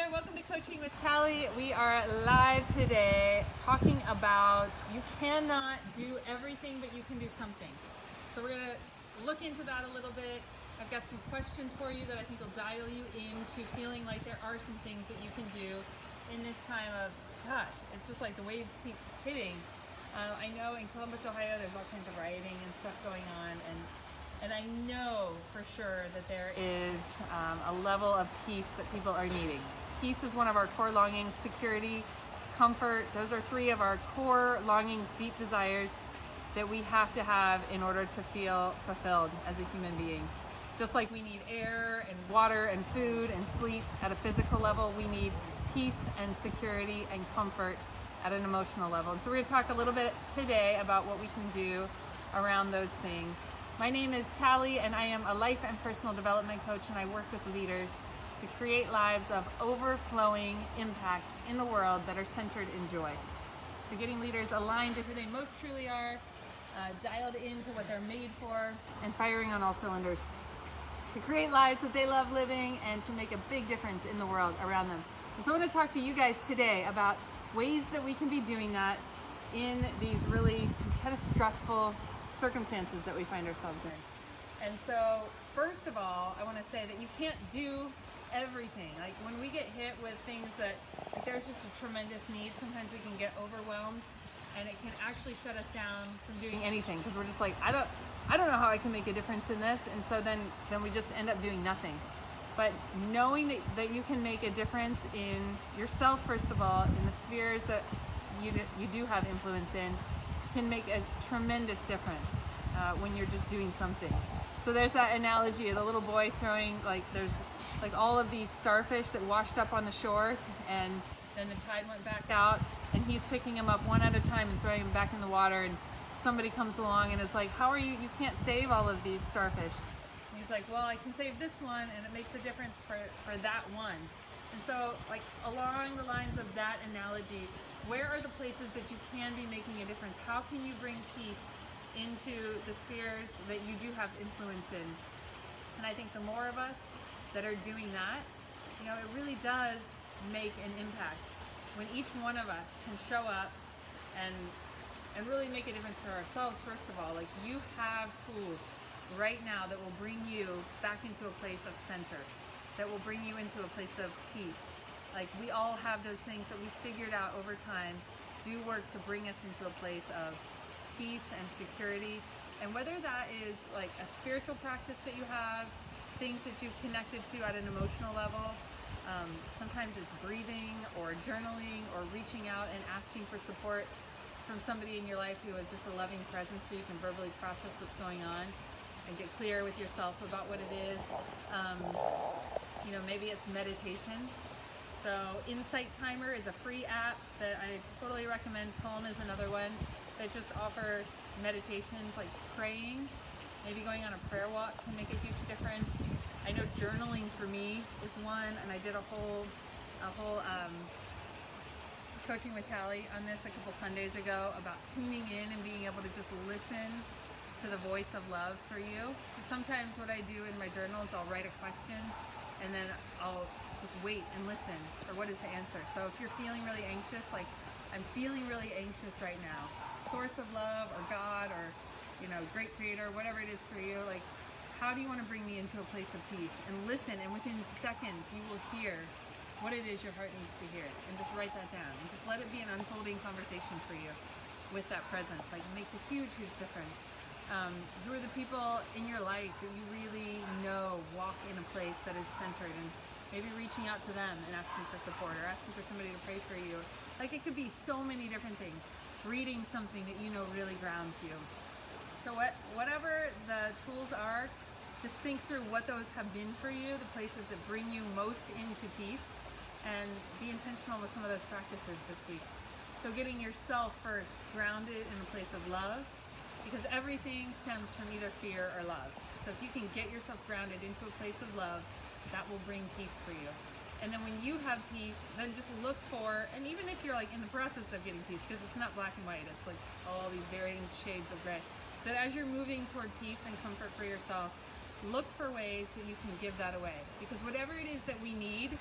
there, welcome to Coaching with Tally. We are live today talking about you cannot do everything, but you can do something. So we're going to look into that a little bit. I've got some questions for you that I think will dial you into feeling like there are some things that you can do in this time of, gosh, it's just like the waves keep hitting. I know in Columbus, Ohio, there's all kinds of rioting and stuff going on, and I know for sure that there is a level of peace that people are needing. Peace is one of our core longings. Security, comfort, those are three of our core longings, deep desires that we have to have in order to feel fulfilled as a human being. Just like we need air and water and food and sleep at a physical level, we need peace and security and comfort at an emotional level. And so we're going to talk a little bit today about what we can do around those things. My name is Tally, and I am a life and personal development coach, and I work with leaders to create lives of overflowing impact in the world that are centered in joy. So getting leaders aligned to who they most truly are, dialed into what they're made for, and firing on all cylinders to create lives that they love living and to make a big difference in the world around them. And so I want to talk to you guys today about ways that we can be doing that in these really kind of stressful circumstances that we find ourselves in. And so first of all, I want to say that you can't do everything. Like when we get hit with things that like there's just a tremendous need, sometimes we can get overwhelmed and it can actually shut us down from doing anything because we're just like, I don't know how I can make a difference in this, and so then we just end up doing nothing. But knowing that you can make a difference in yourself, first of all, in the spheres that you do have influence in, can make a tremendous difference when you're just doing something. So there's that analogy of the little boy throwing, there's all of these starfish that washed up on the shore, and then the tide went back out, and he's picking them up one at a time and throwing them back in the water, and somebody comes along and is like, how are you can't save all of these starfish. And he's like, well, I can save this one, and it makes a difference for that one. And so like along the lines of that analogy, where are the places that you can be making a difference? How can you bring peace into the spheres that you do have influence in? And I think the more of us that are doing that, it really does make an impact. When each one of us can show up and really make a difference for ourselves, first of all, like you have tools right now that will bring you back into a place of center, that will bring you into a place of peace. Like we all have those things that we figured out over time do work to bring us into a place of peace and security. And whether that is like a spiritual practice that you have, things that you've connected to at an emotional level, sometimes it's breathing or journaling or reaching out and asking for support from somebody in your life who is just a loving presence so you can verbally process what's going on and get clear with yourself about what it is. Maybe it's meditation. So Insight Timer is a free app that I totally recommend. Calm is another one that just offer meditations like praying. Maybe going on a prayer walk can make a huge difference. I know journaling for me is one, and I did a whole Coaching with Tally on this a couple Sundays ago about tuning in and being able to just listen to the voice of love for you. So sometimes what I do in my journal is I'll write a question and then I'll just wait and listen for what is the answer. So if you're feeling really anxious, like I'm feeling really anxious right now, source of love or God or great creator, whatever it is for you, like how do you want to bring me into a place of peace? And listen, and within seconds you will hear what it is your heart needs to hear, and just write that down and just let it be an unfolding conversation for you with that presence. Like it makes a huge difference. Who are the people in your life that you really know walk in a place that is centered, and maybe reaching out to them and asking for support or asking for somebody to pray for you. Like it could be so many different things. Reading something that really grounds you. So whatever the tools are, just think through what those have been for you, the places that bring you most into peace, and be intentional with some of those practices this week. So getting yourself first grounded in a place of love, because everything stems from either fear or love. So if you can get yourself grounded into a place of love, that will bring peace for you. And then when you have peace, then just look for, and even if you're like in the process of getting peace, because it's not black and white, it's like all these varying shades of gray, that as you're moving toward peace and comfort for yourself, look for ways that you can give that away. Because whatever it is that we need,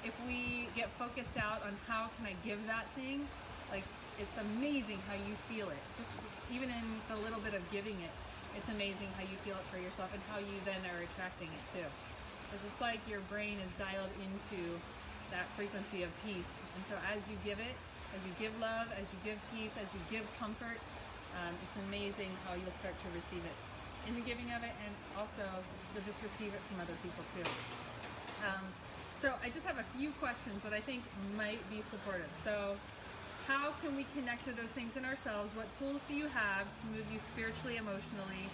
if we get focused out on how can I give that thing, like it's amazing how you feel it. Just even in the little bit of giving it, it's amazing how you feel it for yourself and how you then are attracting it too. Because it's like your brain is dialed into that frequency of peace. And so as you give it, as you give love, as you give peace, as you give comfort, it's amazing how you'll start to receive it in the giving of it, and also you'll just receive it from other people too. So I just have a few questions that I think might be supportive. So how can we connect to those things in ourselves? What tools do you have to move you spiritually, emotionally?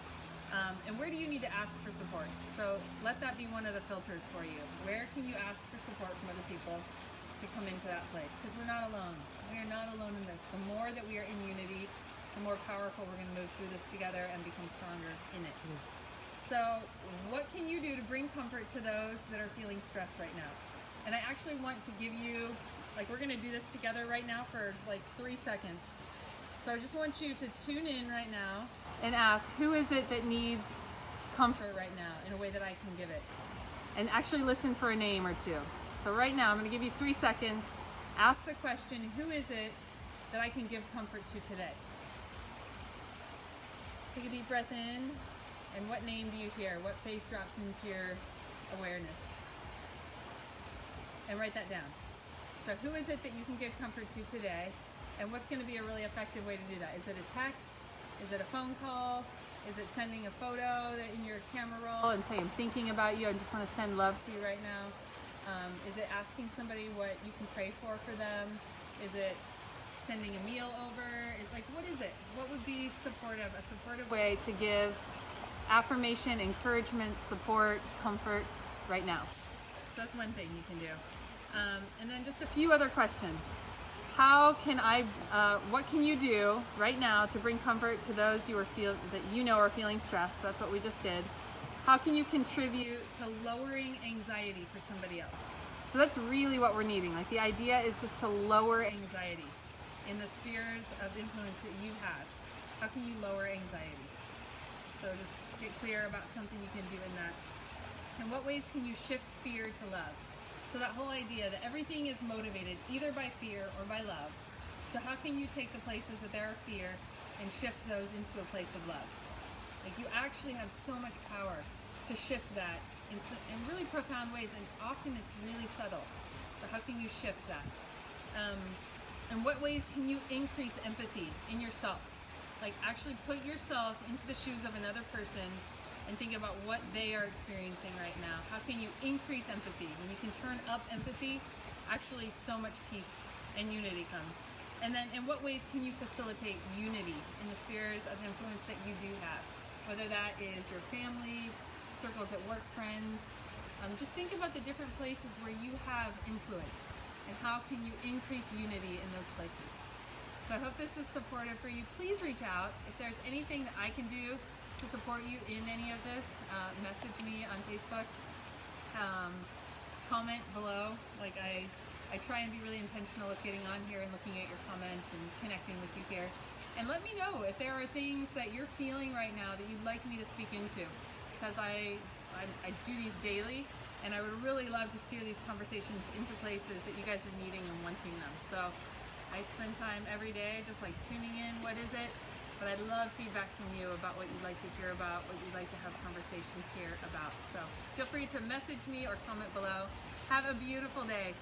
And where do you need to ask for support? So let that be one of the filters for you. Where can you ask for support from other people to come into that place? Because we're not alone. We are not alone in this. The more that we are in unity, the more powerful we're going to move through this together and become stronger in it. So what can you do to bring comfort to those that are feeling stressed right now? And I actually want to give you, like, we're going to do this together right now for like 3 seconds. So I just want you to tune in right now and ask, who is it that needs comfort right now in a way that I can give it? And actually listen for a name or two. So right now, I'm going to give you 3 seconds. Ask the question, who is it that I can give comfort to today? Take a deep breath in. And what name do you hear? What face drops into your awareness? And write that down. So who is it that you can give comfort to today? And what's going to be a really effective way to do that? Is it a text? Is it a phone call? Is it sending a photo in your camera roll and say, I'm thinking about you, I just want to send love to you right now? Is it asking somebody what you can pray for them? Is it sending a meal over? It's like, what is it? What would be supportive? A supportive way to give affirmation, encouragement, support, comfort right now. So that's one thing you can do. And then just a few other questions. How can what can you do right now to bring comfort to those that you know are feeling stressed? That's what we just did. How can you contribute to lowering anxiety for somebody else? So that's really what we're needing. Like, the idea is just to lower anxiety in the spheres of influence that you have. How can you lower anxiety? So just get clear about something you can do in that. In what ways can you shift fear to love? So that whole idea that everything is motivated either by fear or by love. So how can you take the places that there are fear and shift those into a place of love? Like, you actually have so much power to shift that in really profound ways, and often it's really subtle. So how can you shift that? In what ways can you increase empathy in yourself? Like, actually put yourself into the shoes of another person and think about what they are experiencing right now. How can you increase empathy? When you can turn up empathy, actually so much peace and unity comes. And then in what ways can you facilitate unity in the spheres of influence that you do have? Whether that is your family, circles at work, friends. Just think about the different places where you have influence and how can you increase unity in those places. So I hope this is supportive for you. Please reach out. If there's anything that I can do to support you in any of this, message me on Facebook, comment below. Like, I try and be really intentional with getting on here and looking at your comments and connecting with you here. And let me know if there are things that you're feeling right now that you'd like me to speak into, because I do these daily, and I would really love to steer these conversations into places that you guys are needing and wanting them. So I spend time every day just like tuning in, what is it? But I'd love feedback from you about what you'd like to hear about, what you'd like to have conversations here about. So feel free to message me or comment below. Have a beautiful day.